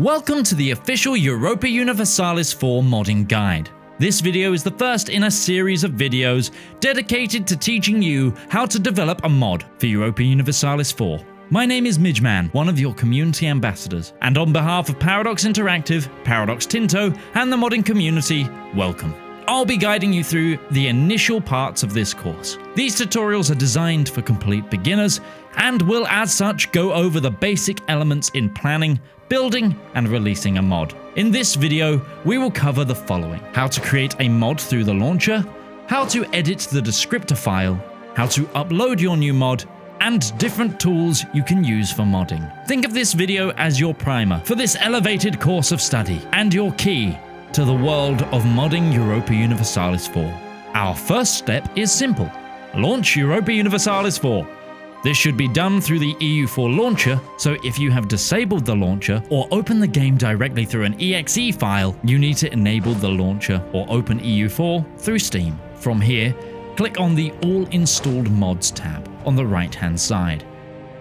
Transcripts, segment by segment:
Welcome to the official Europa Universalis IV modding guide. This video is the first in a series of videos dedicated to teaching you how to develop a mod for Europa Universalis IV. My name is Midgeman, one of your community ambassadors, and on behalf of Paradox Interactive, Paradox Tinto, and the modding community, welcome. I'll be guiding you through the initial parts of this course. These tutorials are designed for complete beginners and will as such go over the basic elements in planning, building, and releasing a mod. In this video, we will cover the following: how to create a mod through the launcher, how to edit the descriptor file, how to upload your new mod, and different tools you can use for modding. Think of this video as your primer for this elevated course of study and your key to the world of modding Europa Universalis IV. Our first step is simple: launch Europa Universalis IV. This should be done through the EU4 launcher, so if you have disabled the launcher or open the game directly through an exe file, you need to enable the launcher or open EU4 through Steam. From here, click on the All Installed Mods tab on the right-hand side.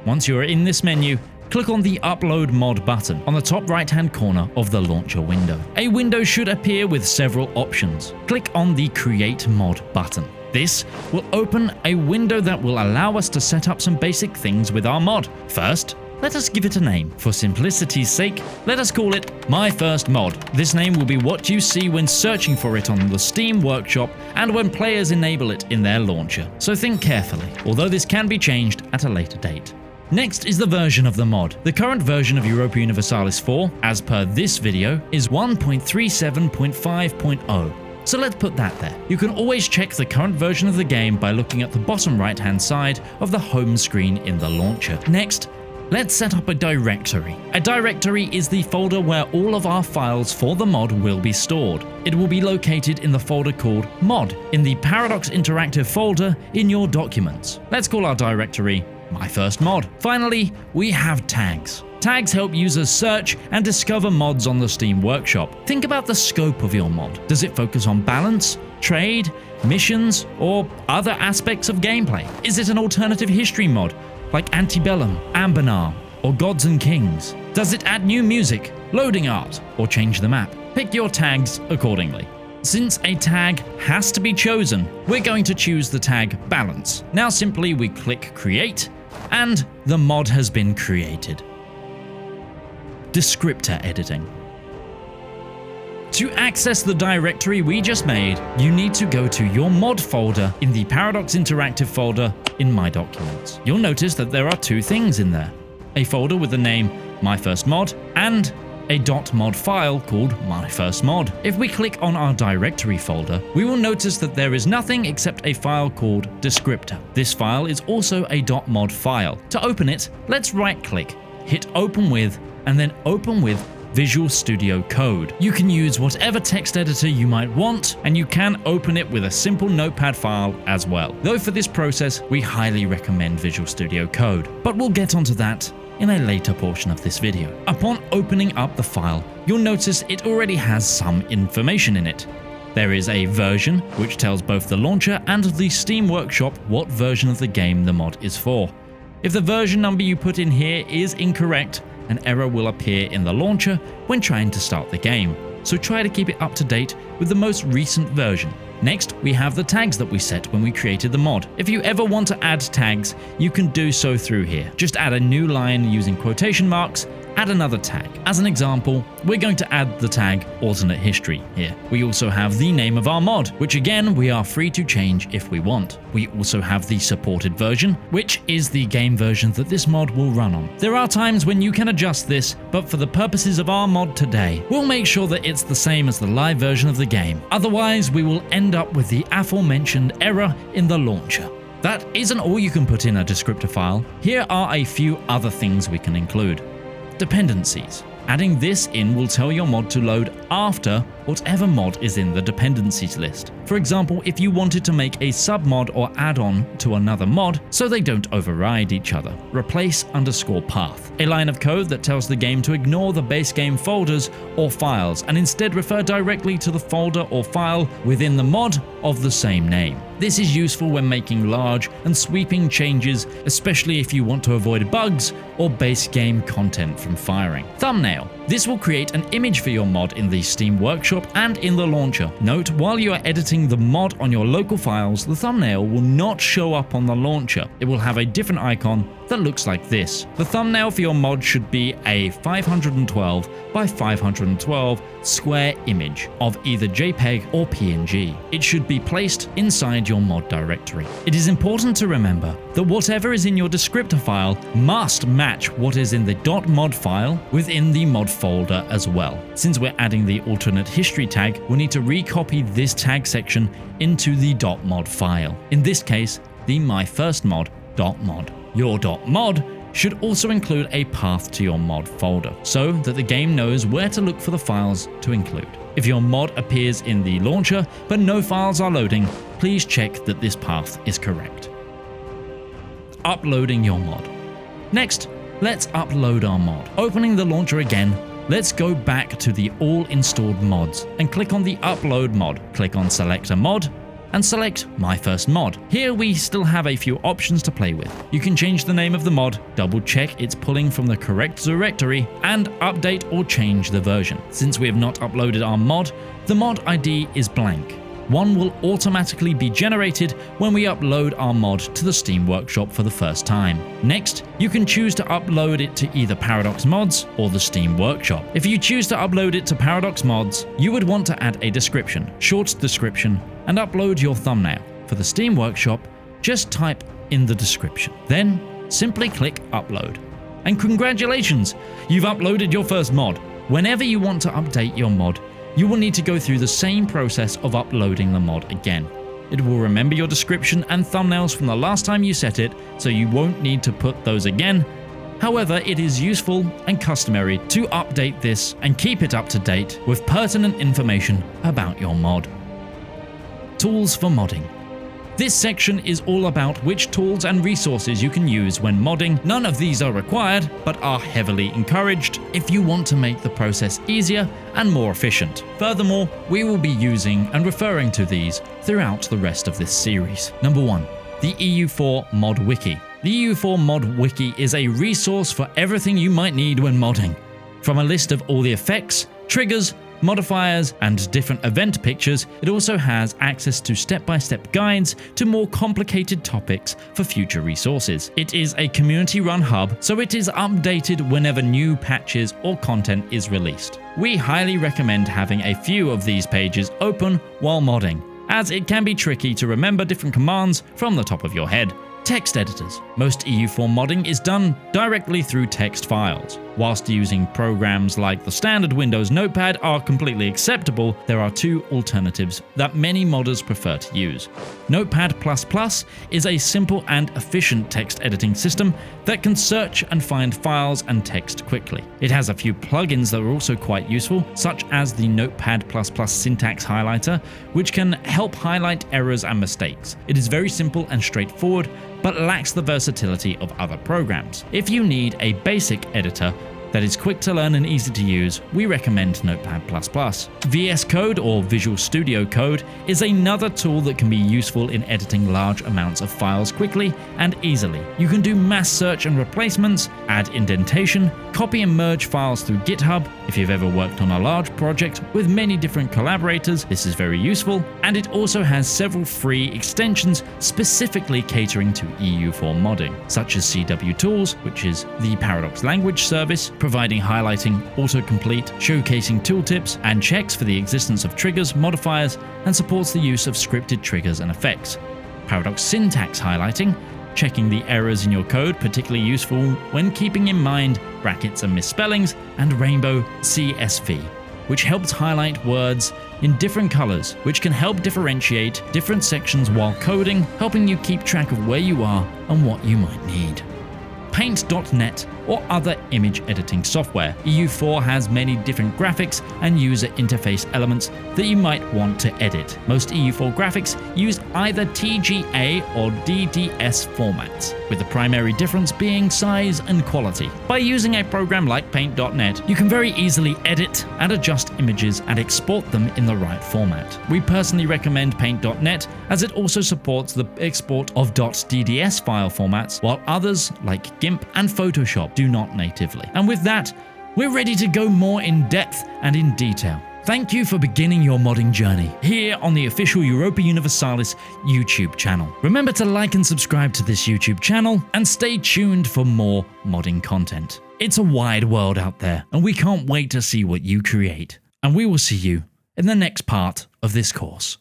Once you are in this menu, click on the Upload Mod button on the top right-hand corner of the launcher window. A window should appear with several options. Click on the Create Mod button. This will open a window that will allow us to set up some basic things with our mod. First, let us give it a name. For simplicity's sake, let us call it My First Mod. This name will be what you see when searching for it on the Steam Workshop and when players enable it in their launcher. So think carefully, although this can be changed at a later date. Next is the version of the mod. The current version of Europa Universalis IV, as per this video, is 1.37.5.0. So let's put that there. You can always check the current version of the game by looking at the bottom right-hand side of the home screen in the launcher. Next, let's set up a directory. A directory is the folder where all of our files for the mod will be stored. It will be located in the folder called Mod, in the Paradox Interactive folder in your documents. Let's call our directory My First Mod. Finally, we have tags. Tags help users search and discover mods on the Steam Workshop. Think about the scope of your mod. Does it focus on balance, trade, missions, or other aspects of gameplay? Is it an alternative history mod, like Antebellum, Ambernar, or Gods and Kings? Does it add new music, loading art, or change the map? Pick your tags accordingly. Since a tag has to be chosen, we're going to choose the tag Balance. Now simply we click Create, and the mod has been created. Descriptor editing. To access the directory we just made, you need to go to your mod folder in the Paradox Interactive folder in My Documents. You'll notice that there are two things in there: a folder with the name My First Mod and a .mod file called My First Mod. If we click on our directory folder, we will notice that there is nothing except a file called Descriptor. This file is also a .mod file. To open it, let's right-click, hit Open With, and then Open with Visual Studio Code. You can use whatever text editor you might want, and you can open it with a simple notepad file as well. Though for this process, we highly recommend Visual Studio Code, but we'll get onto that in a later portion of this video. Upon opening up the file, you'll notice it already has some information in it. There is a version, which tells both the launcher and the Steam Workshop what version of the game the mod is for. If the version number you put in here is incorrect, an error will appear in the launcher when trying to start the game, so try to keep it up to date with the most recent version. Next, we have the tags that we set when we created the mod. If you ever want to add tags, you can do so through here. Just add a new line using quotation marks, add another tag. As an example, we're going to add the tag Alternate History here. We also have the name of our mod, which again, we are free to change if we want. We also have the supported version, which is the game version that this mod will run on. There are times when you can adjust this, but for the purposes of our mod today, we'll make sure that it's the same as the live version of the game. Otherwise, we will end up with the aforementioned error in the launcher. That isn't all you can put in a descriptor file. Here are a few other things we can include. Dependencies. Adding this in will tell your mod to load after whatever mod is in the dependencies list. For example, if you wanted to make a submod or add-on to another mod so they don't override each other, replace _path, a line of code that tells the game to ignore the base game folders or files and instead refer directly to the folder or file within the mod of the same name. This is useful when making large and sweeping changes, especially if you want to avoid bugs or base game content from firing. Thumbnail. This will create an image for your mod in the Steam Workshop and in the launcher. Note, while you are editing the mod on your local files, the thumbnail will not show up on the launcher. It will have a different icon that looks like this. The thumbnail for your mod should be a 512 by 512 square image of either JPEG or PNG. It should be placed inside your mod directory. It is important to remember that whatever is in your descriptor file must match what is in the .mod file within the mod folder as well. Since we're adding the alternate history tag, we'll need to recopy this tag section into the .mod file. In this case, the myfirstmod.mod. Your .mod should also include a path to your mod folder, so that the game knows where to look for the files to include. If your mod appears in the launcher but no files are loading, please check that this path is correct. Uploading your mod. Next, let's upload our mod. Opening the launcher again, let's go back to the all installed mods and click on the upload mod. Click on select a mod and select My First Mod. Here we still have a few options to play with. You can change the name of the mod, double check it's pulling from the correct directory, and update or change the version. Since we have not uploaded our mod, the mod ID is blank. One will automatically be generated when we upload our mod to the Steam Workshop for the first time. Next, you can choose to upload it to either Paradox Mods or the Steam Workshop. If you choose to upload it to Paradox Mods, you would want to add a description, short description, and upload your thumbnail. For the Steam Workshop, just type in the description. Then, simply click Upload. And congratulations! You've uploaded your first mod. Whenever you want to update your mod, you will need to go through the same process of uploading the mod again. It will remember your description and thumbnails from the last time you set it, so you won't need to put those again. However, it is useful and customary to update this and keep it up to date with pertinent information about your mod. Tools for modding. This section is all about which tools and resources you can use when modding. None of these are required, but are heavily encouraged if you want to make the process easier and more efficient. Furthermore, we will be using and referring to these throughout the rest of this series. Number 1. The EU4 Mod Wiki. The EU4 Mod Wiki is a resource for everything you might need when modding. From a list of all the effects, triggers, modifiers, and different event pictures, it also has access to step-by-step guides to more complicated topics for future resources. It is a community-run hub, so it is updated whenever new patches or content is released. We highly recommend having a few of these pages open while modding, as it can be tricky to remember different commands from the top of your head. Text editors. Most EU4 modding is done directly through text files. Whilst using programs like the standard Windows Notepad are completely acceptable, there are two alternatives that many modders prefer to use. Notepad++ is a simple and efficient text editing system that can search and find files and text quickly. It has a few plugins that are also quite useful, such as the Notepad++ syntax highlighter, which can help highlight errors and mistakes. It is very simple and straightforward, but lacks the versatility of other programs. If you need a basic editor that is quick to learn and easy to use, we recommend Notepad++. VS Code, or Visual Studio Code, is another tool that can be useful in editing large amounts of files quickly and easily. You can do mass search and replacements, add indentation, copy and merge files through GitHub. If you've ever worked on a large project with many different collaborators, this is very useful, and it also has several free extensions specifically catering to EU4 modding, such as CW Tools, which is the Paradox language service, providing highlighting, autocomplete, showcasing tooltips and checks for the existence of triggers, modifiers, and supports the use of scripted triggers and effects. Paradox syntax highlighting, checking the errors in your code, particularly useful when keeping in mind brackets and misspellings, and Rainbow CSV, which helps highlight words in different colors, which can help differentiate different sections while coding, helping you keep track of where you are and what you might need. Paint.net, or other image editing software. EU4 has many different graphics and user interface elements that you might want to edit. Most EU4 graphics use either TGA or DDS formats, with the primary difference being size and quality. By using a program like Paint.net, you can very easily edit and adjust images and export them in the right format. We personally recommend Paint.net as it also supports the export of .dds file formats, while others like GIMP and Photoshop do not natively. And with that, we're ready to go more in depth and in detail. Thank you for beginning your modding journey here on the official Europa Universalis YouTube channel. Remember to like and subscribe to this YouTube channel and stay tuned for more modding content. It's a wide world out there and we can't wait to see what you create. And we will see you in the next part of this course.